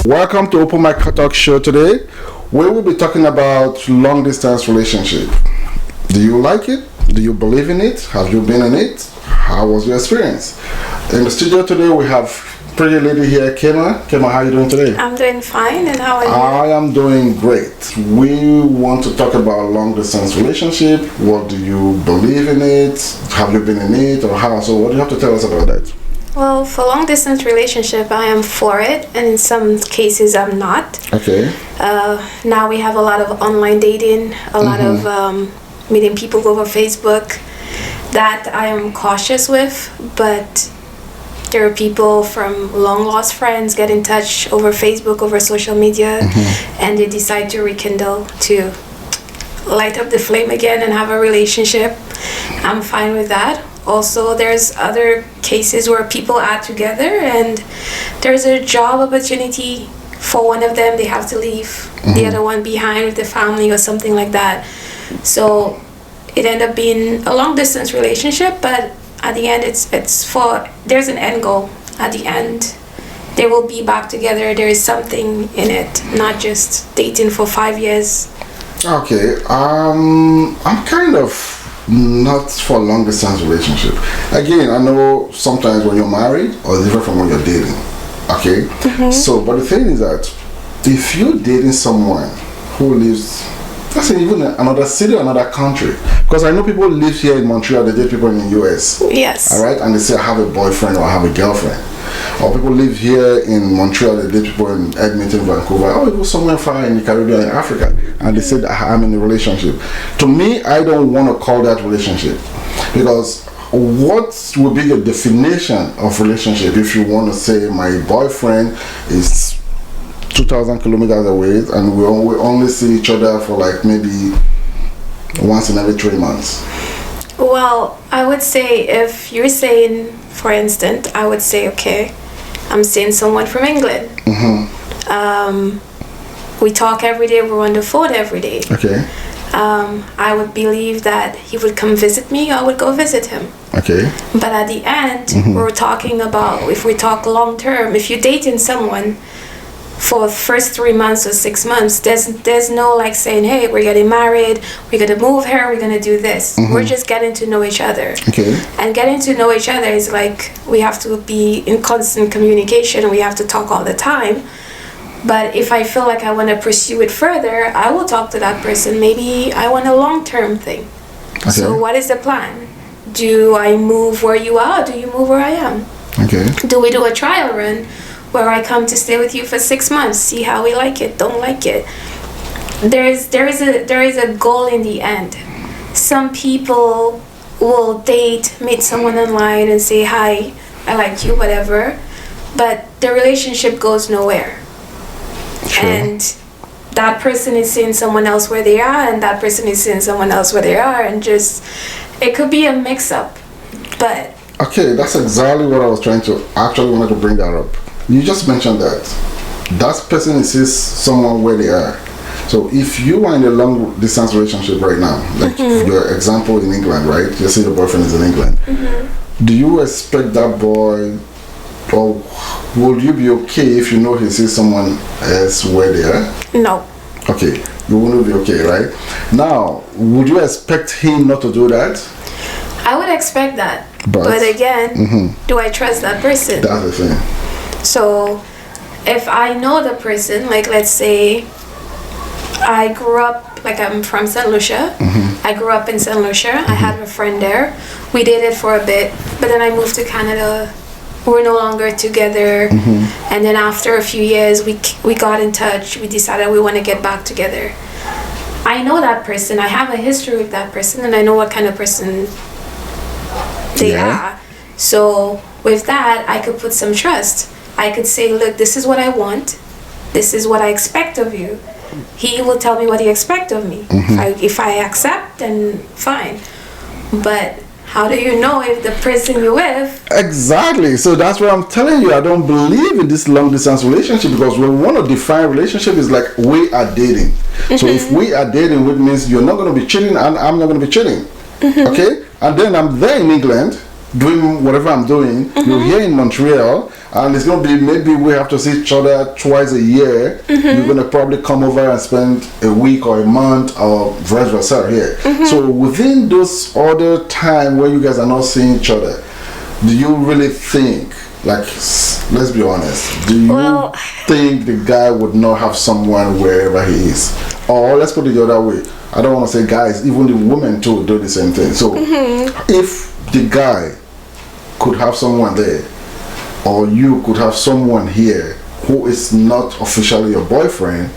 Welcome to Open Mic Talk Show today. We will be talking about long distance relationship. Do you like it? Do you believe in it? Have you been in it? How was your experience? In the studio today we have pretty lady here, Kema. Kema, how are you doing today? I'm doing fine, and how are you? I am doing great. We want to talk about long distance relationship. What do you believe in it? Have you been in it or how? So what do you have to tell us about that? Well, for long distance relationship, I am for it, and in some cases I'm not. Okay. Now we have a lot of online dating, a lot of meeting people over Facebook. That I am cautious with, but there are people from long lost friends get in touch over Facebook, over social media, and they decide to rekindle, to light up the flame again and have a relationship. I'm fine with that. Also, there's other cases where people are together and there's a job opportunity for one of them, they have to leave the other one behind with the family or something like that. So it ended up being a long distance relationship, but at the end there's an end goal. At the end they will be back together. There is something in it, not just dating for 5 years. Okay, I'm kind of not for long distance relationship. Again, I know sometimes when you're married or different from when you're dating. Okay, so but the thing is that if you're dating someone who lives, let's say, even in another city or another country, because I know people live here in Montreal, they date people in the US. Yes. All right, and they say I have a boyfriend or I have a girlfriend. Or people live here in Montreal, they date people in Edmonton, Vancouver, or people somewhere far in the Caribbean, in Africa, and they say that I'm in a relationship. To me, I don't want to call that relationship, because what would be your definition of relationship if you want to say my boyfriend is 2,000 kilometers away and we only see each other for like maybe once in every 3 months? Well, I would say, if you're saying, for instance, I would say, okay, I'm seeing someone from England. We talk every day, we're on the phone every day. Okay. I would believe that he would come visit me, I would go visit him. Okay. But at the end, we're talking about, if we talk long term, if you're dating someone for the first 3 months or 6 months, there's no like saying, hey, we're getting married, we're gonna move here, we're gonna do this. We're just getting to know each other. Okay. And getting to know each other is like, we have to be in constant communication, we have to talk all the time. But if I feel like I want to pursue it further, I will talk to that person. Maybe I want a long-term thing. Okay. So what is the plan? Do I move where you are? Do you move where I am? Okay. Do we do a trial run where I come to stay with you for 6 months, see how we like it, don't like it? There is a goal in the end. Some people will date, meet someone online and say, hi, I like you, whatever. But the relationship goes nowhere. Sure. And that person is seeing someone else where they are, and that person is seeing someone else where they are, and just, it could be a mix-up. But okay, that's exactly what I was trying to actually wanted to bring that up. You just mentioned that person sees someone where they are. So if you are in a long distance relationship right now, like your example in England, right? You say your boyfriend is in England. Do you expect that boy, or would you be okay if you know he sees someone else where they are? No. Okay, you wouldn't be okay, right? Now, would you expect him not to do that? I would expect that. But again, do I trust that person? That's the thing. So, if I know the person, like let's say I grew up, like I'm from St. Lucia. I grew up in St. Lucia. I had a friend there. We dated for a bit, but then I moved to Canada. We're no longer together, and then after a few years we got in touch. We decided we want to get back together. I know that person, I have a history with that person, and I know what kind of person they are. So with that, I could put some trust. I could say, look, this is what I want, this is what I expect of you. He will tell me what he expects of me. If I accept, then fine. But how do you know if the person you're with? Exactly. So that's what I'm telling you. I don't believe in this long distance relationship, because we want to define relationship is like we are dating. So if we are dating, which means you're not going to be cheating and I'm not going to be cheating. Okay? And then I'm there in England doing whatever I'm doing. You're here in Montreal, and it's going to be maybe we have to see each other twice a year. You're going to probably come over and spend a week or a month or vice versa here. So within those other time where you guys are not seeing each other, do you really think, like, let's be honest, do you think the guy would not have someone wherever he is? Or let's put it the other way, I don't want to say guys, even the women too do the same thing. So if the guy could have someone there, or you could have someone here who is not officially your boyfriend,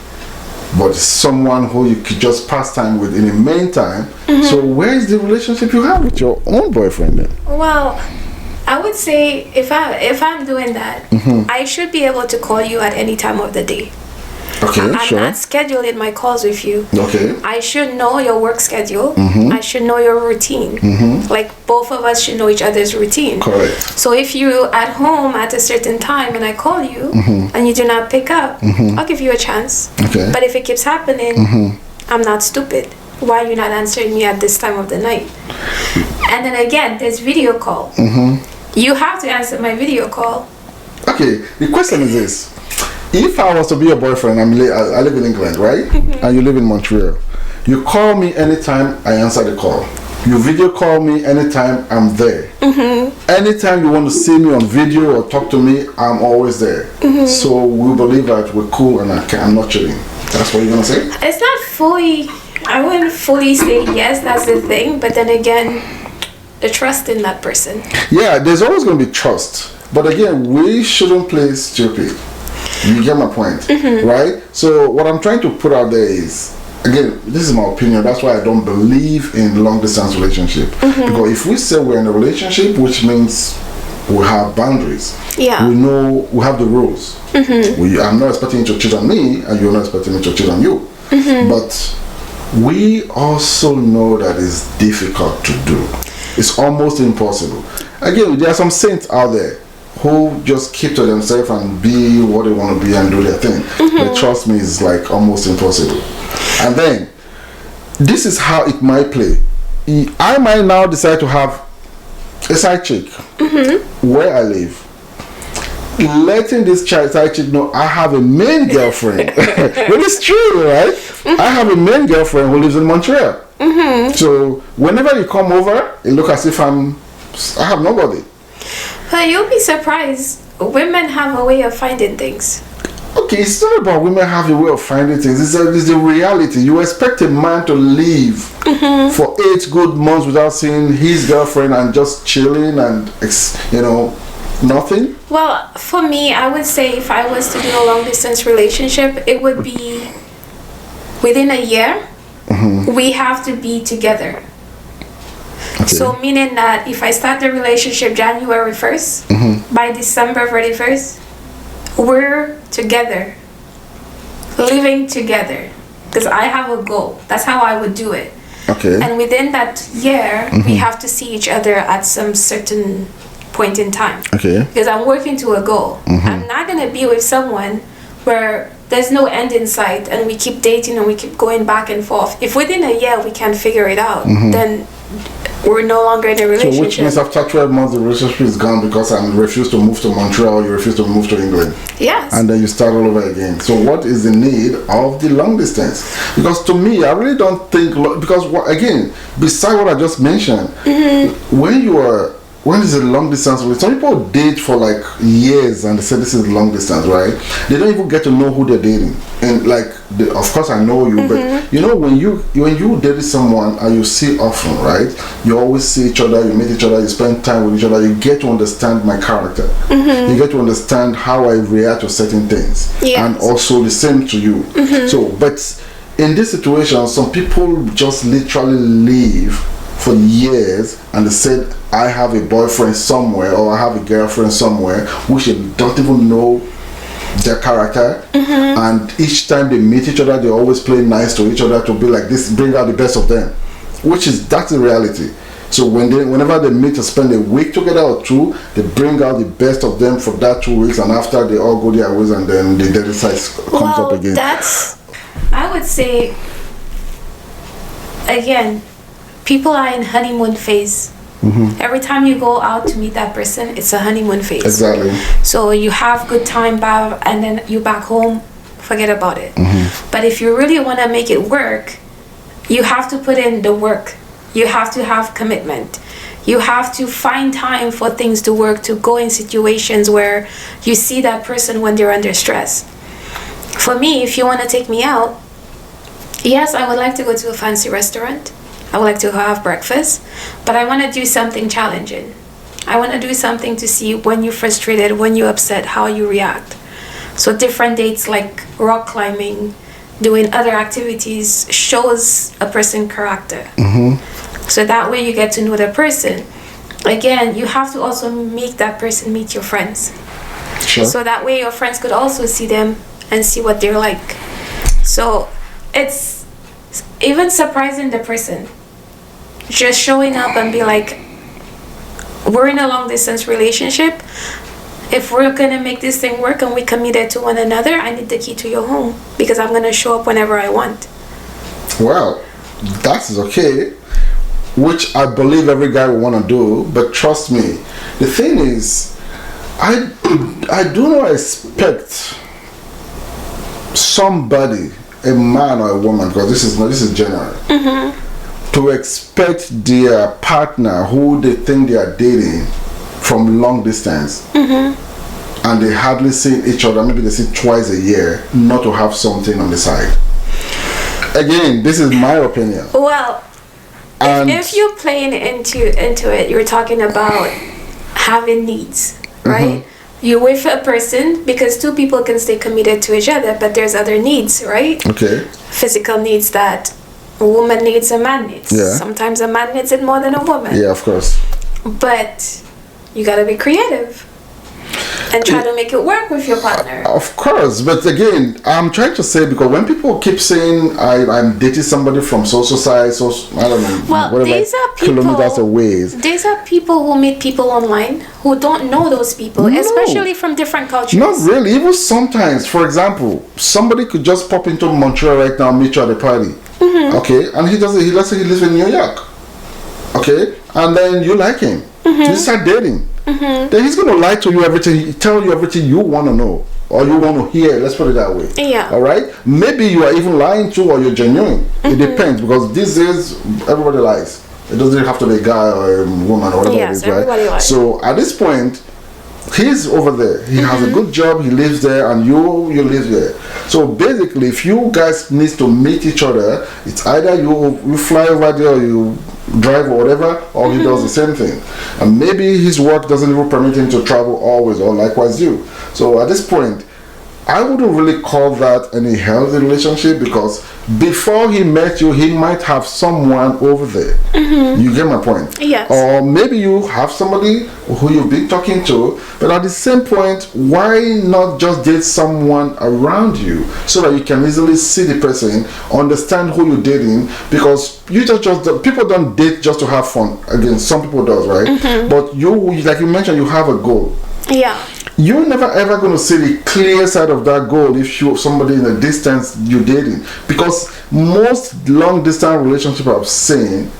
but someone who you could just pass time with in the meantime, so where is the relationship you have with your own boyfriend then? Well, I would say if I'm doing that, I should be able to call you at any time of the day. Okay, I'm sure. not scheduling my calls with you. Okay. I should know your work schedule. I should know your routine. Like, both of us should know each other's routine. Correct. So if you're at home at a certain time and I call you and you do not pick up, I'll give you a chance. Okay. But if it keeps happening, I'm not stupid. Why are you not answering me at this time of the night? And then again, there's video call. You have to answer my video call. Okay, the question is this. If I was to be your boyfriend, I live in England, right? And you live in Montreal. You call me anytime I answer the call. You video call me anytime I'm there. Anytime you want to see me on video or talk to me, I'm always there. So we believe that we're cool and I'm not cheating. That's what you're going to say? It's not fully, I wouldn't fully say yes, that's the thing. But then again, the trust in that person. Yeah, there's always going to be trust. But again, we shouldn't play stupid. You get my point, right? So what I'm trying to put out there is, again, this is my opinion. That's why I don't believe in long distance relationship. Because if we say we're in a relationship, which means we have boundaries. Yeah. We know, we have the rules. I'm not expecting you to cheat on me, and you're not expecting me to cheat on you. But we also know that it's difficult to do. It's almost impossible. Again, there are some saints out there who just keep to themselves and be what they want to be and do their thing. But trust me, it's like almost impossible. And then, this is how it might play. I might now decide to have a side chick where I live. Letting this side chick know I have a main girlfriend. But it's true, right? I have a main girlfriend who lives in Montreal. So whenever you come over, it looks as if I have nobody. But you'll be surprised. Women have a way of finding things. Okay, it's not about women have a way of finding things. It's the reality. You expect a man to live for 8 good months without seeing his girlfriend and just chilling and, nothing? Well, for me, I would say if I was to do a long distance relationship, it would be within a year. We have to be together. Okay. So meaning that if I start the relationship January 1st, by December 31st, we're together, living together, because I have a goal. That's how I would do it. Okay. And within that year, we have to see each other at some certain point in time. Okay. Because I'm working to a goal. I'm not going to be with someone where there's no end in sight and we keep dating and we keep going back and forth. If within a year we can't figure it out, then we're no longer in a relationship. So which means after 12 months the relationship is gone because I refuse to move to Montreal, you refuse to move to England. Yes. And then you start all over again. So what is the need of the long distance? Because to me, I really don't think, because again, besides what I just mentioned, when is a long distance relationship? Some people date for like years and they say this is long distance, right? They don't even get to know who they're dating. And like, of course I know you, but you know when you date someone and you see often, right? You always see each other, you meet each other, you spend time with each other, you get to understand my character. You get to understand how I react to certain things. Yes. And also the same to you. So, but in this situation, some people just literally leave for years and they said I have a boyfriend somewhere or I have a girlfriend somewhere which they don't even know their character, and each time they meet each other they always play nice to each other to be like this, bring out the best of them, that's the reality. So whenever they meet to spend a week together or 2, they bring out the best of them for that 2 weeks, and after they all go their ways and then the dating side comes up again. I would say again, people are in honeymoon phase Every time you go out to meet that person, it's a honeymoon phase. Exactly. So you have good time, and then you back home, forget about it. But if you really want to make it work, you have to put in the work. You have to have commitment. You have to find time for things to work, to go in situations where you see that person when they're under stress. For me, if you want to take me out, yes, I would like to go to a fancy restaurant. I would like to have breakfast, but I want to do something challenging. I want to do something to see when you're frustrated, when you're upset, how you react. So different dates like rock climbing, doing other activities shows a person's character. So that way you get to know the person. Again, you have to also make that person meet your friends. Sure. So that way your friends could also see them and see what they're like. So it's even surprising the person. Just showing up and be like, we're in a long distance relationship. If we're gonna make this thing work and we committed to one another, I need the key to your home because I'm gonna show up whenever I want. Well, that is okay, which I believe every guy will want to do. But trust me, the thing is, I do not expect somebody, a man or a woman, because this is general, to expect their partner who they think they are dating from long distance, and they hardly see each other, maybe they see twice a year, not to have something on the side. Again, this is my opinion. Well, And if you're playing into it, you're talking about having needs, right? You're with a person because two people can stay committed to each other, but there's other needs, right? okay, Physical needs that a woman needs, a man needs. Yeah. Sometimes a man needs it more than a woman. yeah, of course. But you gotta be creative and try to make it work with your partner. Of course, but again, I'm trying to say, because when people keep saying I'm dating somebody from social side, so I don't know, Well, whatever these are people, kilometers away. These are people who meet people online who don't know those people, No. especially from different cultures. Not really. Even sometimes, for example, somebody could just pop into Montreal right now, meet you at a party. Okay, and let's say he lives in New York. Okay, and then you like him. You start dating. Then he's gonna lie to you everything, tell you everything you want to know or you want to hear. Let's put it that way. Yeah. All right. Maybe you are even lying to, or you're genuine. It depends, because these days everybody lies. It doesn't have to be a guy or a woman or whatever it Yes, is, right? everybody lies. So at this point, he's over there. He has a good job. He lives there, and you live there. So basically, if you guys need to meet each other, it's either you fly over there, or you drive or whatever, or he does the same thing. And maybe his work doesn't even permit him to travel always, or likewise you. So at this point, I wouldn't really call that any healthy relationship, because before he met you, he might have someone over there. You get my point? Yes. Or maybe you have somebody who you've been talking to, but at the same point, why not just date someone around you so that you can easily see the person, understand who you're dating? Because you just people don't date just to have fun. Again, some people does, right? But you, like you mentioned, you have a goal. Yeah. You're never ever going to see the clear side of that goal if you're somebody in a distance you're dating, because most long distance relationships I've seen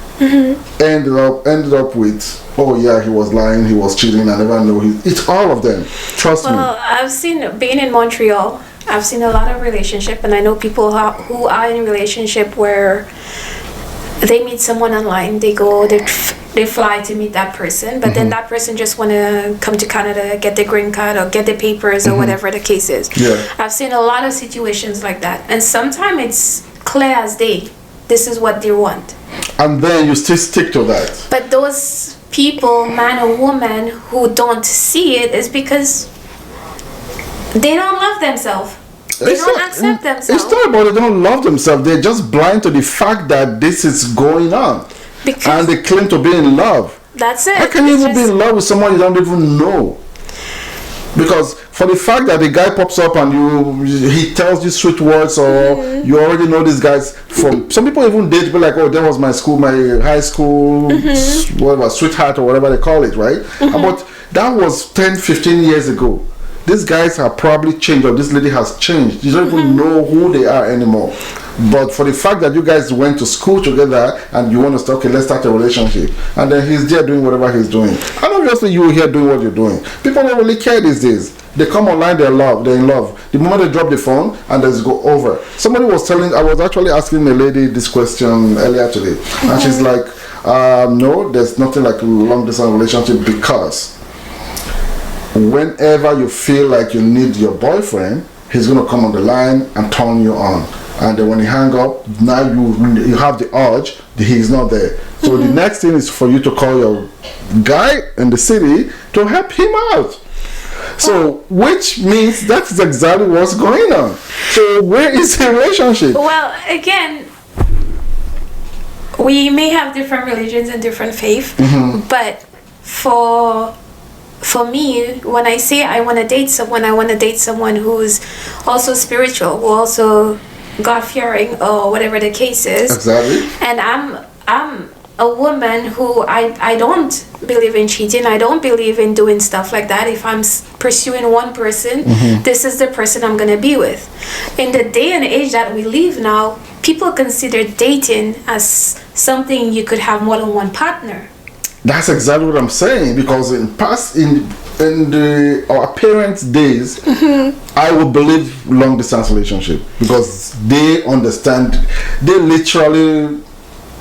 ended up with, oh yeah, he was lying, he was cheating, I never know. It's all of them. Trust me. Well, I've seen, being in Montreal, I've seen a lot of relationship, and I know people who are in relationship where they meet someone online, they fly to meet that person, but then that person just want to come to Canada, get their green card or get their papers or whatever the case is. Yeah. I've seen a lot of situations like that, and sometimes it's clear as day, this is what they want. And then you still stick to that. But those people, man or woman, who don't see it is because they don't love themselves. They don't accept themselves. It's not about they don't love themselves. They're just blind to the fact that this is going on. And they claim to be in love. That's it. How can you even be in love with someone you don't even know? Because for the fact that the guy pops up and he tells you sweet words, or you already know these guys from, some people even date, be like, oh, that was my high school, whatever, sweetheart or whatever they call it, right? But that was 10, 15 years ago. These guys have probably changed, or this lady has changed. You don't even know who they are anymore. But for the fact that you guys went to school together and you want to start, okay, let's start a relationship, and then he's there doing whatever he's doing, and obviously you here doing what you're doing. People don't really care these days. They come online, they're in love. The moment they drop the phone and they go over. Somebody was telling, I was actually asking a lady this question earlier today, and she's like, no, there's nothing like a long distance relationship, because whenever you feel like you need your boyfriend, he's going to come on the line and turn you on. And then when he hang up, now you have the urge that he's not there. So the next thing is for you to call your guy in the city to help him out. So, which means that's exactly what's going on. So, where is the relationship? Well, again, we may have different religions and different faith, but for me, when I say I want to date someone, I want to date someone who's also spiritual, who also God-fearing, or whatever the case is. Exactly. And I'm a woman who I don't believe in cheating. I don't believe in doing stuff like that. If I'm pursuing one person, this is the person I'm going to be with. In the day and age that we live now, people consider dating as something you could have more than one partner. That's exactly what I'm saying, because in our parents' days, I would believe long distance relationship, because they understand, they literally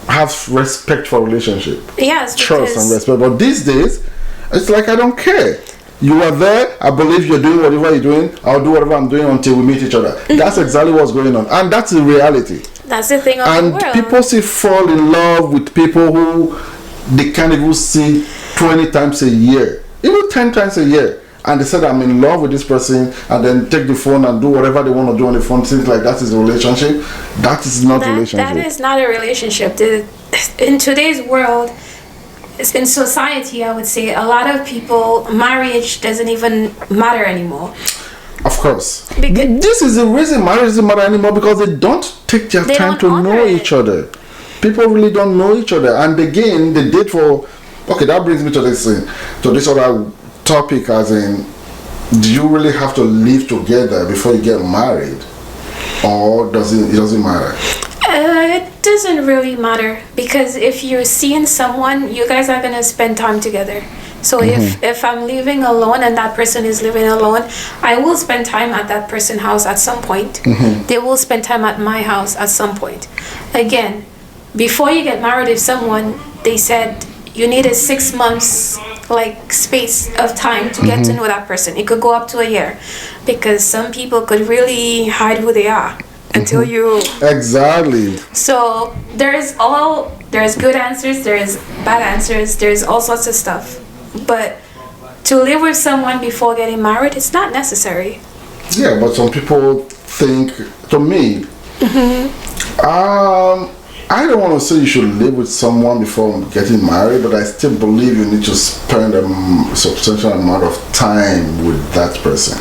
have respect for relationship. Yes, trust and respect. But these days, it's like, I don't care. You are there, I believe you're doing whatever you're doing, I'll do whatever I'm doing until we meet each other. That's exactly what's going on, and that's the reality. That's the thing of and the world. And people still fall in love with people who they can't even see 20 times a year, even 10 times a year, and they said, I'm in love with this person, and then take the phone and do whatever they want to do on the phone. Seems like that is a relationship. That is not a relationship. That is not a relationship. In today's world, in society, I would say a lot of people, marriage doesn't even matter anymore. Of course. Because this is the reason marriage doesn't matter anymore, because they don't take their time to know each other. People really don't know each other, and again, they date for. Okay, that brings me to this other topic, as in, do you really have to live together before you get married, or it doesn't matter? It doesn't really matter, because if you're seeing someone, you guys are gonna spend time together. So if I'm living alone and that person is living alone, I will spend time at that person's house at some point. They will spend time at my house at some point. Again, before you get married with someone, they said you need a 6 months like space of time to get to know that person. It could go up to a year, because some people could really hide who they are until you. Exactly. So there's good answers, there's bad answers, there's all sorts of stuff. But to live with someone before getting married, it's not necessary. Yeah, but some people think, to me, I don't want to say you should live with someone before getting married, but I still believe you need to spend a substantial amount of time with that person.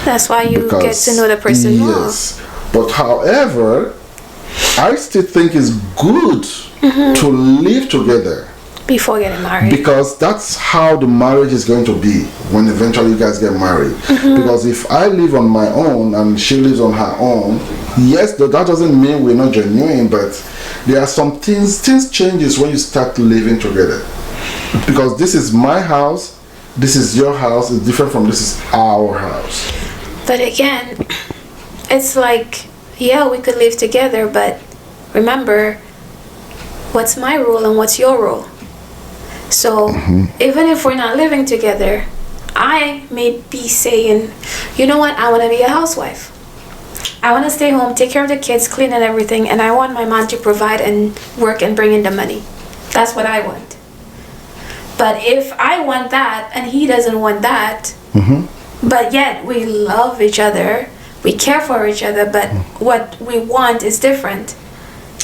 That's why you get to know the person more. Yes. But however, I still think it's good to live together before getting married, because that's how the marriage is going to be when eventually you guys get married. Because if I live on my own and she lives on her own, yes, that doesn't mean we're not genuine, but there are some things changes when you start living together, because this is my house, this is your house, it's different from this is our house. But again, it's like, yeah, we could live together, but remember, what's my role and what's your role? So even if we're not living together, I may be saying, you know what, I want to be a housewife. I want to stay home, take care of the kids, clean and everything, and I want my man to provide and work and bring in the money. That's what I want. But if I want that and he doesn't want that, but yet we love each other, we care for each other, but what we want is different.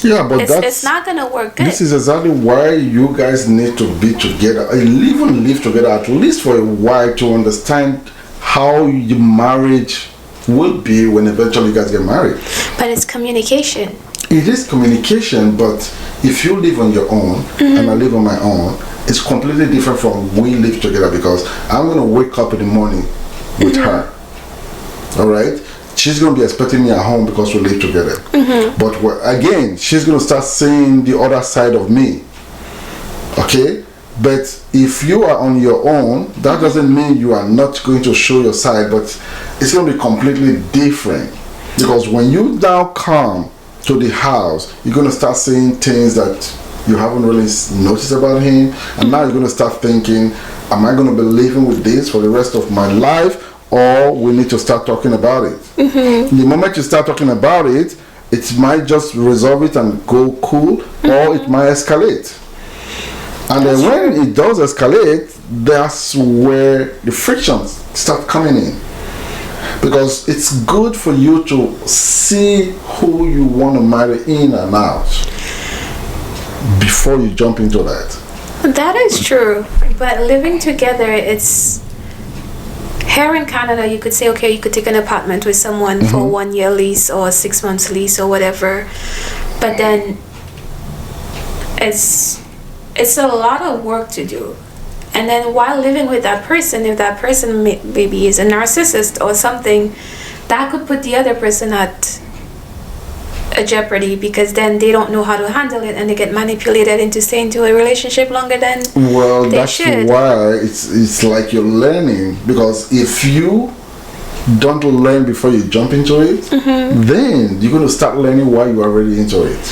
Yeah, but it's not gonna work good. This is exactly why you guys need to be together, even live together at least for a while, to understand how your marriage will be when eventually you guys get married. But it's communication. It is communication, but if you live on your own and I live on my own, it's completely different from we live together, because I'm gonna wake up in the morning with her. All right. she's going to be expecting me at home because we live together. But again, she's going to start seeing the other side of me. Okay? But if you are on your own, that doesn't mean you are not going to show your side, but it's going to be completely different. Because when you now come to the house, you're going to start seeing things that you haven't really noticed about him, and now you're going to start thinking, am I going to be living with this for the rest of my life, or we need to start talking about it? The moment you start talking about it, it might just resolve it and go cool, or it might escalate. And then when it does escalate, that's where the frictions start coming in. Because it's good for you to see who you want to marry in and out before you jump into that. That is true. But living together, it's... Here in Canada, you could say, okay, you could take an apartment with someone for a 1 year lease or a 6 months lease or whatever. But then it's a lot of work to do. And then while living with that person, if that person maybe is a narcissist or something, that could put the other person at a jeopardy, because then they don't know how to handle it and they get manipulated into staying to a relationship longer than they should. That's why it's like you're learning, because if you don't learn before you jump into it, then you're going to start learning why you're already into it.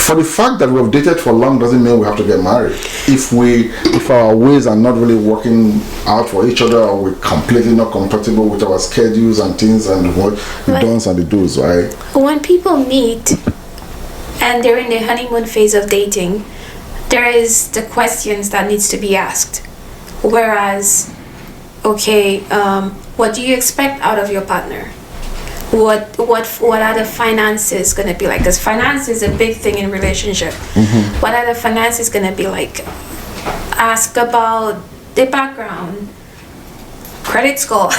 For the fact that we've dated for long doesn't mean we have to get married. If our ways are not really working out for each other, or we're completely not compatible with our schedules and things and what the don'ts and the do's, right? When people meet and they're in the honeymoon phase of dating, there is the questions that needs to be asked. Whereas, okay, what do you expect out of your partner? What are the finances gonna be like? Because finance is a big thing in relationship. What are the finances gonna be like? Ask about the background, credit score.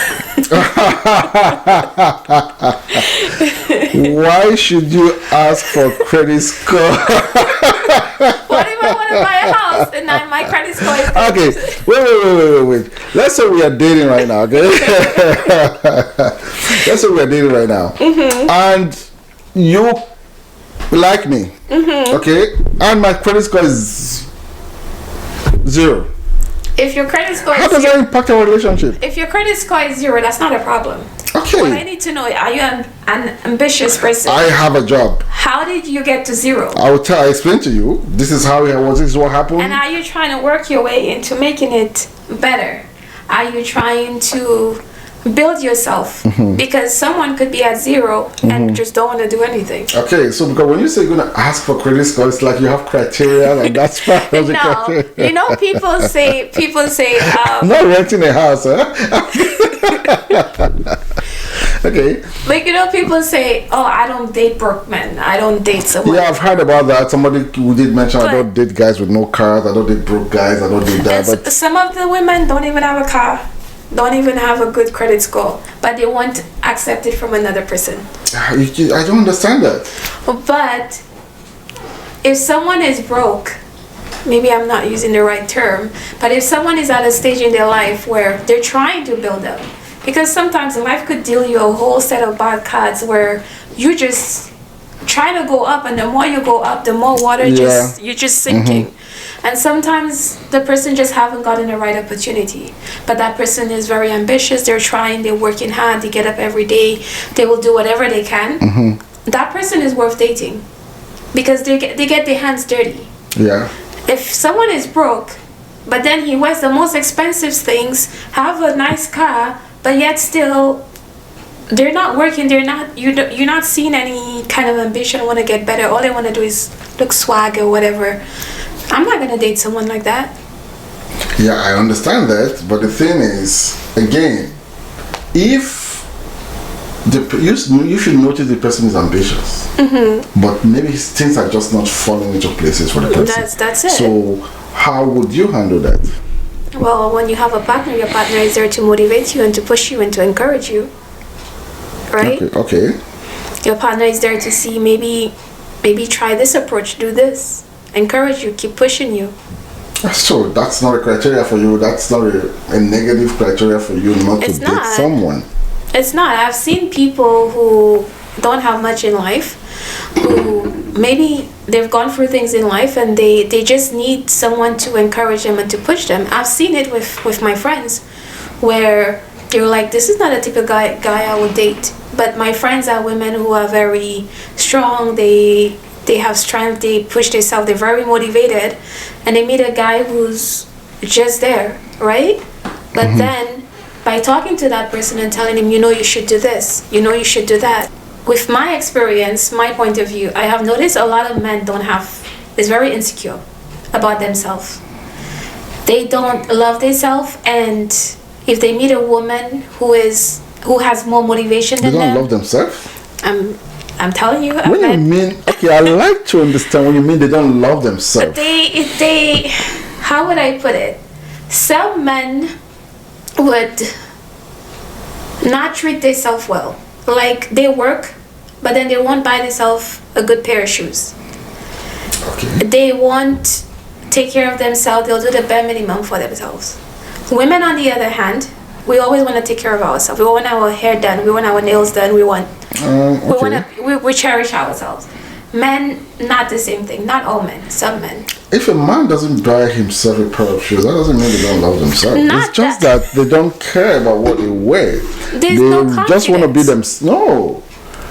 Why should you ask for credit score? What if I want to buy a house and then my credit score is Okay, wait. Let's say we are dating right now, okay? Let's say we are dating right now. And you like me, okay? And my credit score is 0. If your credit score How is does 0, that impact our relationship? if your credit score is 0, that's not a problem. Okay. What I need to know, are you an ambitious person? I have a job. How did you get to 0? I explain to you. This is how it was. This is what happened. And are you trying to work your way into making it better? Are you trying to build yourself? Because someone could be at 0 and just don't want to do anything. Okay, so because when you say you're going to ask for credit score, it's like you have criteria, and that's part of the criteria. You know, people say, I'm not renting a house, huh? Okay. Like, you know, people say, oh, I don't date broke men. I don't date someone. Yeah, I've heard about that. Somebody who did mention, I don't date guys with no cars. I don't date broke guys. I don't date that. But some of the women don't even have a car. Don't even have a good credit score. But they want accepted from another person. I don't understand that. But if someone is broke, maybe I'm not using the right term, but if someone is at a stage in their life where they're trying to build up, because sometimes life could deal you a whole set of bad cards where you just try to go up, and the more you go up, the more water you're just sinking. And sometimes the person just haven't gotten the right opportunity, but that person is very ambitious. They're trying, they're working hard, they get up every day, they will do whatever they can. That person is worth dating, because they get their hands dirty. If someone is broke, but then he wears the most expensive things, have a nice car, but yet still they're not working, you're not seeing any kind of ambition, want to get better, all they want to do is look swag or whatever. I'm not gonna date someone like that. Yeah, I understand that, but the thing is, again, if you should notice the person is ambitious, but maybe things are just not falling into places for the person. That's it. So how would you handle that? Well, when you have a partner, your partner is there to motivate you and to push you and to encourage you, right? Okay. Your partner is there to see, maybe try this approach, do this, encourage you, keep pushing you. So that's not a criteria for you. That's not a negative criteria for you not to date someone. It's not. I've seen people who don't have much in life, who maybe they've gone through things in life and they just need someone to encourage them and to push them. I've seen it with my friends where they're like, this is not a typical guy I would date. But my friends are women who are very strong, they have strength, they push themselves, they're very motivated, and they meet a guy who's just there, right? But then by talking to that person and telling him, you should do this, you should do that. With my experience, my point of view, I have noticed a lot of men is very insecure about themselves. They don't love themselves, and if they meet a woman who has more motivation than them, they don't love themselves. I'm telling you. What do you mean? Okay, I like to understand what you mean. They don't love themselves. They how would I put it? Some men would not treat themselves well. Like, they work, but then they won't buy themselves a good pair of shoes. Okay. They won't take care of themselves. They'll do the bare minimum for themselves. Women, on the other hand, we always want to take care of ourselves. We want our hair done. We want our nails done. We cherish ourselves. Men, not the same thing. Not all men. Some men. If a man doesn't buy himself a pair of shoes, that doesn't mean they don't love themselves. It's just that they don't care about what they wear. They just want to be them. No,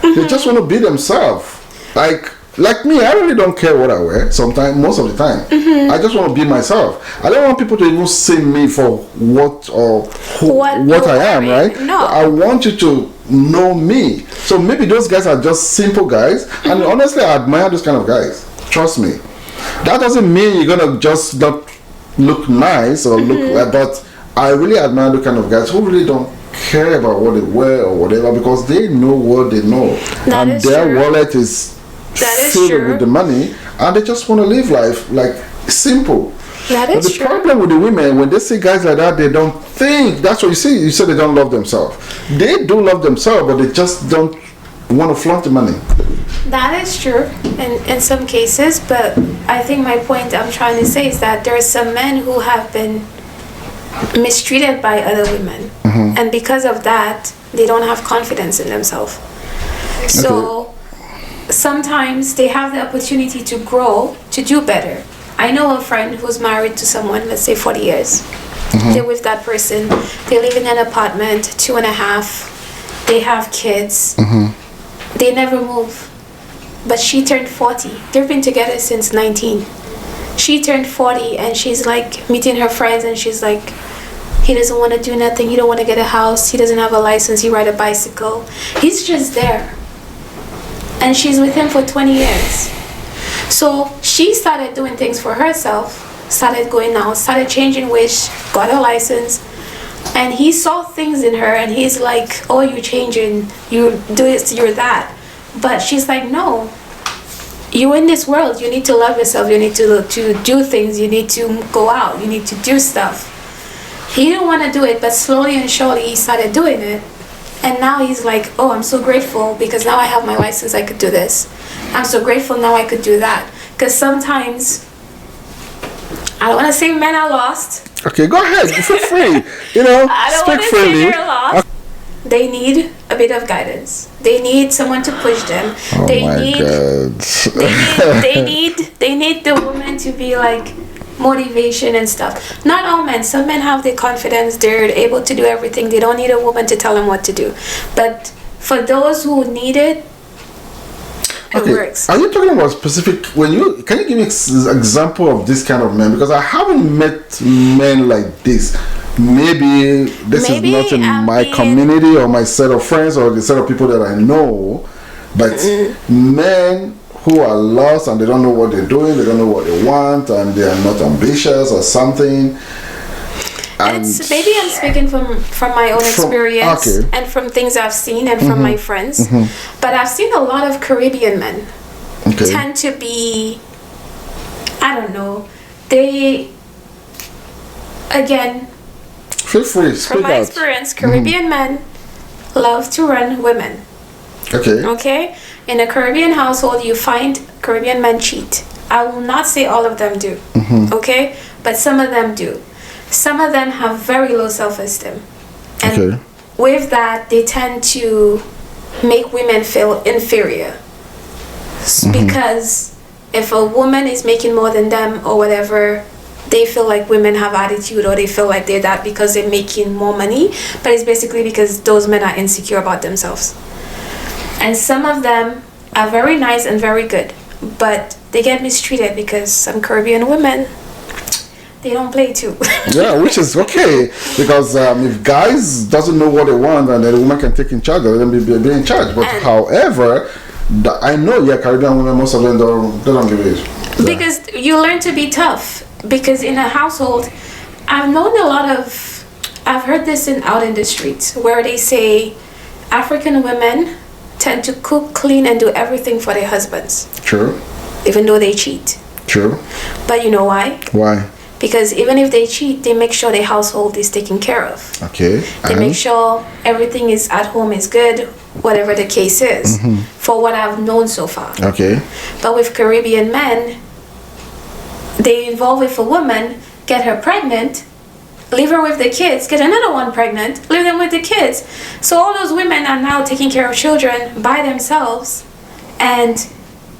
they just want to be themselves. Like me, I really don't care what I wear. Sometimes, most of the time, I just want to be myself. I don't want people to even see me for what I am. Right? No, I want you to know me. So maybe those guys are just simple guys, and honestly, I admire those kind of guys. Trust me. That doesn't mean you're gonna just not look nice or look like, but I really admire the kind of guys who really don't care about what they wear or whatever, because they know what they know, and their wallet is filled with the money, and they just want to live life like simple. But the problem with the women, when they see guys like that, they don't think. That's what you see. You say they don't love themselves. They do love themselves, but they just don't want to flaunt the money. That is true in some cases, but I think my point I'm trying to say is that there are some men who have been mistreated by other women, and because of that, they don't have confidence in themselves. So sometimes they have the opportunity to grow, to do better. I know a friend who's married to someone, let's say 40 years. They're with that person. They live in an apartment, 2.5. They have kids. They never move. But she turned 40. They've been together since 19. She turned 40 and she's like meeting her friends, and she's like, he doesn't want to do nothing. He don't want to get a house. He doesn't have a license. He ride a bicycle. He's just there. And she's with him for 20 years. So she started doing things for herself, started going out, started changing ways, got a license. And he saw things in her and he's like, oh, you're changing, you do this, you're that. But she's like, no, you're in this world, you need to love yourself, you need to do things, you need to go out, you need to do stuff. He didn't want to do it, but slowly and surely he started doing it. And now he's like, oh, I'm so grateful because now I have my license, I could do this. I'm so grateful now I could do that. Because sometimes, I don't want to say men are lost. Okay, go ahead, feel free. I don't want to say they're lost. They need a bit of guidance. They need someone to push them. Oh they my God. They need the woman to be like motivation and stuff. Not all men. Some men have the confidence. They're able to do everything. They don't need a woman to tell them what to do. But for those who need it, it works. Are you talking about specific? Can you give me an example of this kind of men? Because I haven't met men like this. Maybe this is not in my community or my set of friends or the set of people that I know, but men who are lost and they don't know what they're doing, they don't know what they want, and they are not ambitious or something. And maybe I'm speaking from my own experience and from things I've seen and from my friends. But I've seen a lot of Caribbean men tend to be, I don't know, they, again, feel free, from my experience, Caribbean men love to run women. Okay? In a Caribbean household, you find Caribbean men cheat. I will not say all of them do. But some of them do. Some of them have very low self-esteem. And with that, they tend to make women feel inferior. Because if a woman is making more than them or whatever, they feel like women have attitude, or they feel like they're that because they're making more money. But it's basically because those men are insecure about themselves. And some of them are very nice and very good, but they get mistreated because some Caribbean women, they don't play too. Yeah, which is okay, because if guys doesn't know what they want, and then the woman can take in charge, let them be in charge. But however, I know, Caribbean women, most of them they don't give it. Because you learn to be tough. Because in a household, I've heard this out in the streets, where they say African women tend to cook, clean, and do everything for their husbands. True. Even though they cheat. True. But you know why? Why? Because even if they cheat, they make sure their household is taken care of. Okay. They make sure everything is at home is good, whatever the case is, for what I've known so far. Okay. But with Caribbean men, they involve with a woman, get her pregnant, leave her with the kids, get another one pregnant, leave them with the kids. So all those women are now taking care of children by themselves, and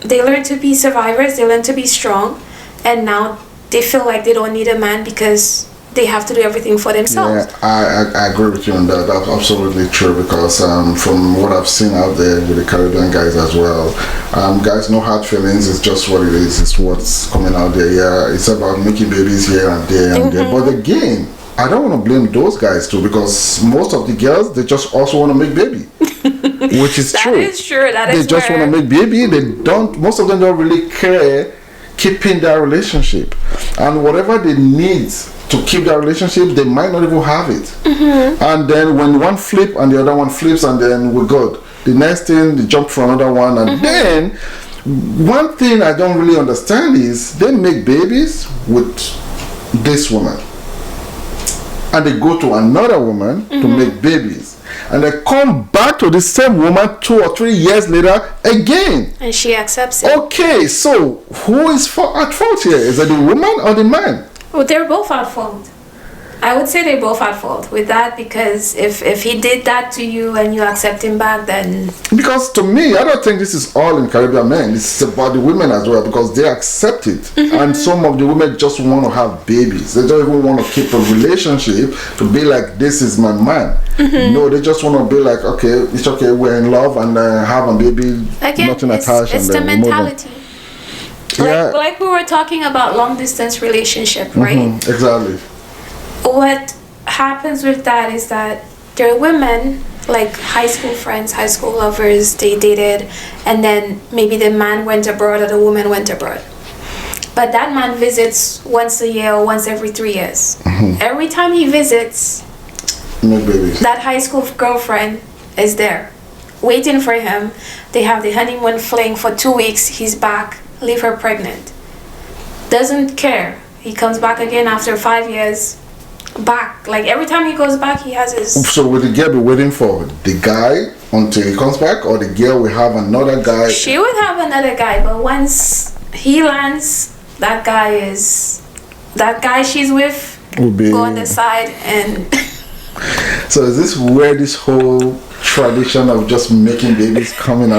they learn to be survivors, they learn to be strong, and now they feel like they don't need a man because they have to do everything for themselves. Yeah, I agree with you on that. That's absolutely true, because from what I've seen out there with the Caribbean guys as well, guys, no hard feelings. It's just what it is. It's what's coming out there. Yeah, it's about making babies here and there and there. But again, I don't want to blame those guys too, because most of the girls, they just also want to make baby. Which is true. That is true. They just want to make baby. Most of them don't really care keeping their relationship. And whatever they need to keep their relationship, they might not even have it. And then when one flip and the other one flips, and then we're good. The next thing, they jump for another one. And then, one thing I don't really understand is, they make babies with this woman, and they go to another woman to make babies, and they come back to the same woman 2 or 3 years later again, and she accepts it. Okay, so who is at fault here? Is it the woman or the man? Well, they're both at fault. I would say they're both at fault with that, because if he did that to you and you accept him back, then... Because to me, I don't think this is all in Caribbean men. This is about the women as well, because they accept it. And some of the women just want to have babies. They don't even want to keep a relationship to be like, this is my man. No, they just want to be like, okay, it's okay, we're in love, and have a baby, again, nothing attached. It's the mentality. Like we were talking about long distance relationship, right? Exactly. What happens with that is that there are women, like high school friends, high school lovers, they dated, and then maybe the man went abroad or the woman went abroad. But that man visits once a year or once every 3 years. Every time he visits, that high school girlfriend is there, waiting for him. They have the honeymoon fling for 2 weeks. He's back, leave her pregnant. Doesn't care. He comes back again after 5 years. Back, like every time he goes back, he has his... So will the girl be waiting for the guy until he comes back, or the girl will have another guy? She would have another guy, but once he lands, that guy she's with will go on the side. And so is this where this whole tradition of just making babies coming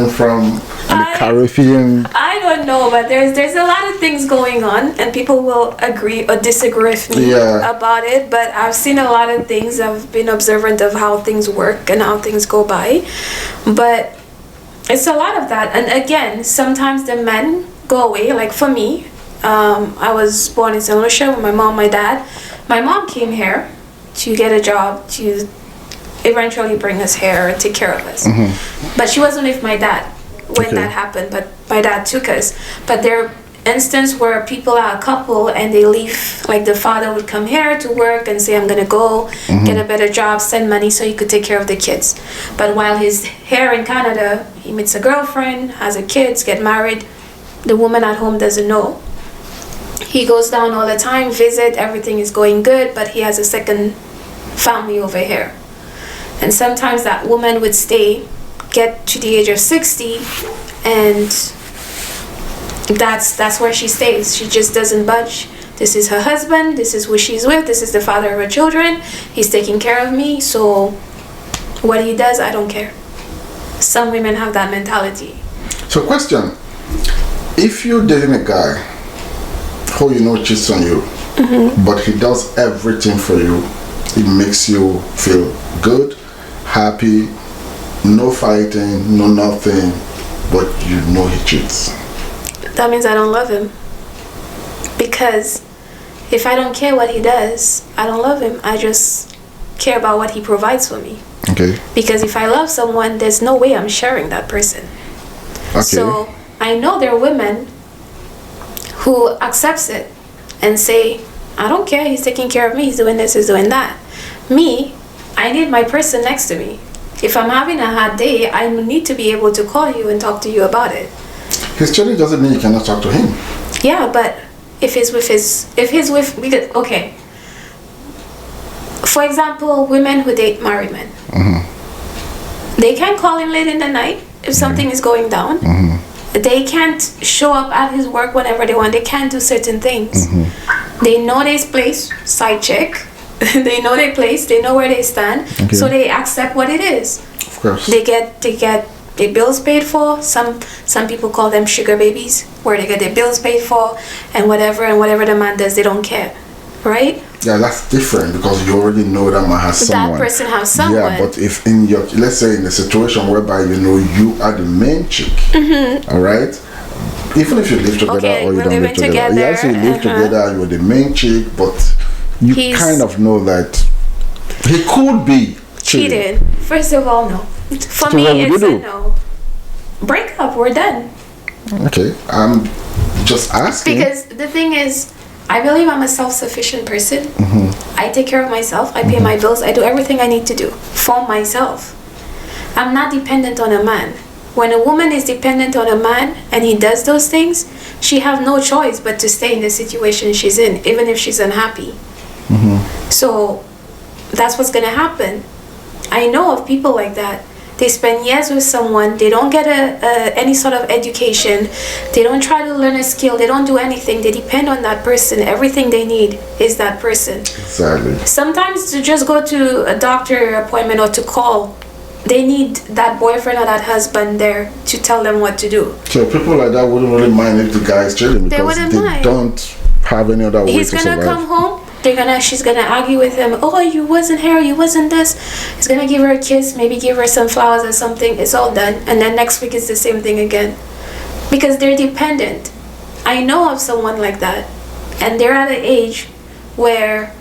from the Caribbean? I don't know, but there's a lot of things going on, and people will agree or disagree with me about it. But I've seen a lot of things. I've been observant of how things work and how things go by. But it's a lot of that. And again, sometimes the men go away. Like for me, I was born in St. Lucia with my mom, my dad. My mom came here to get a job, to eventually bring us here and take care of us. But she wasn't with my dad when that happened, but my dad took us. But there are instances where people are a couple and they leave, like the father would come here to work and say, I'm gonna go get a better job, send money so he could take care of the kids. But while he's here in Canada, he meets a girlfriend, has a kids, get married. The woman at home doesn't know. He goes down all the time, visit, everything is going good, but he has a second family over here. And sometimes that woman would stay, get to the age of 60, and that's where she stays. She just doesn't budge. This is her husband, this is who she's with, this is the father of her children, he's taking care of me, so What he does, I don't care. Some women have that mentality. So question, if you're dating a guy who you know cheats on you, but he does everything for you, it makes you feel good, happy, no fighting, no nothing, but you know he cheats. That means I don't love him. Because if I don't care what he does, I don't love him. I just care about what he provides for me. Okay. Because if I love someone, there's no way I'm sharing that person. Okay. So I know there are women who accepts it and say, I don't care, he's taking care of me, he's doing this, he's doing that. Me, I need my person next to me. If I'm having a hard day, I need to be able to call you and talk to you about it. His cheating doesn't mean you cannot talk to him. Yeah, but if he's with, because, okay. For example, women who date married men. They can call him late in the night if something is going down. They can't show up at his work whenever they want. They can't do certain things. They know their place, side check. They know their place. They know where they stand. Okay. So they accept what it is. Of course. They get their bills paid for. Some people call them sugar babies, where they get their bills paid for, and whatever the man does, they don't care, right? Yeah, that's different because you already know that man has someone. That person has someone. Yeah, but if in your, let's say in a situation whereby you know you are the main chick, all right? Even if you live together or you don't live together. You actually live together, you're the main chick, but you kind of know that he could be cheating. First of all, no. For me, it's a no. Break up, we're done. Okay, I'm just asking. Because the thing is, I believe I'm a self-sufficient person. I take care of myself. I pay my bills. I do everything I need to do for myself. I'm not dependent on a man. When a woman is dependent on a man and he does those things, she have no choice but to stay in the situation she's in, even if she's unhappy. So that's what's gonna happen. I know of people like that. They spend years with someone. They don't get any sort of education. They don't try to learn a skill. They don't do anything. They depend on that person. Everything they need is that person. Exactly. Sometimes to just go to a doctor appointment or to call, they need that boyfriend or that husband there to tell them what to do. So people like that wouldn't really mind if the guy is cheating because they don't have any other way to survive. He's gonna come home. She's gonna argue with him. Oh, you wasn't here, you wasn't this. He's gonna give her a kiss, maybe give her some flowers or something. It's all done, and then next week it's the same thing again, because they're dependent. I know of someone like that, and they're at an age where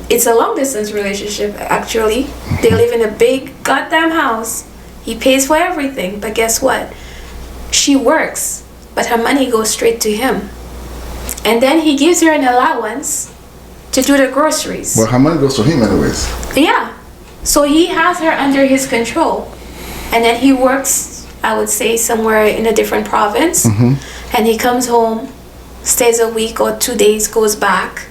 it's a long distance relationship. Actually, they live in a big goddamn house. He pays for everything, but guess what? She works, but her money goes straight to him, and then he gives her an allowance to do the groceries. Well, her money goes to him anyways. Yeah. So he has her under his control. And then he works, I would say, somewhere in a different province. And he comes home, stays a week or 2 days, goes back.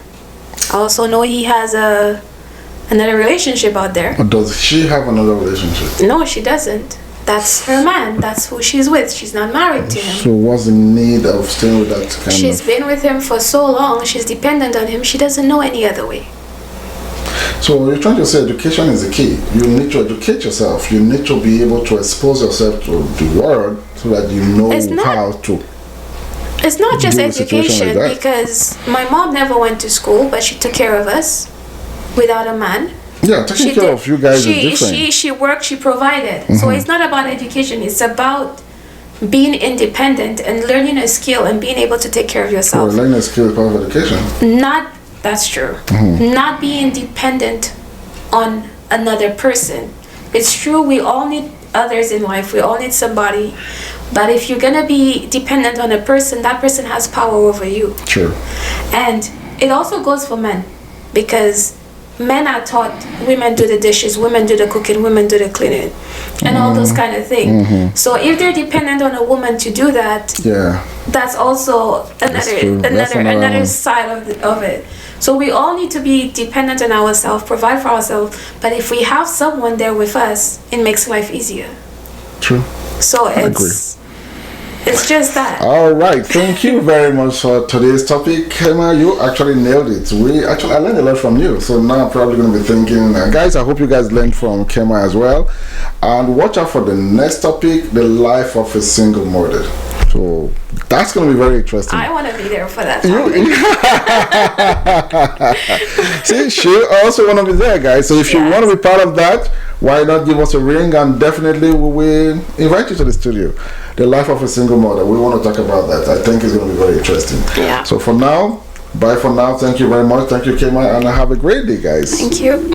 I also know he has another relationship out there. Or does she have another relationship? No, she doesn't. That's her man. That's who she's with. She's not married to him. So what's the need of staying with that kind She's been with him for so long. She's dependent on him. She doesn't know any other way. So you're trying to say education is the key. You need to educate yourself. You need to be able to expose yourself to the world so that you know how to. It's not just education, like because my mom never went to school, but she took care of us without a man. Yeah, taking care of you guys is different. She worked, she provided. So it's not about education. It's about being independent and learning a skill and being able to take care of yourself. Learning a skill is part of education. That's true. Not being dependent on another person. It's true, we all need others in life. We all need somebody. But if you're gonna be dependent on a person, that person has power over you. True. And it also goes for men, because men are taught women do the dishes, women do the cooking, women do the cleaning, and all those kind of things. So if they're dependent on a woman to do that, that's also another side of it. So we all need to be dependent on ourselves, provide for ourselves. But if we have someone there with us, it makes life easier. True. So It's just that. All right, thank you very much for today's topic, Kema. You actually nailed it. I learned a lot from you. So now I'm probably going to be thinking, guys, I hope you guys learned from Kema as well. And watch out for the next topic, the life of a single mother. So that's going to be very interesting. I want to be there for that. See, she also want to be there, guys. So if you want to be part of that, why not give us a ring, and definitely we will invite you to the studio. The life of a single mother. We want to talk about that. I think it's going to be very interesting. Yeah. So for now, bye for now. Thank you very much. Thank you, Kema, and have a great day, guys. Thank you.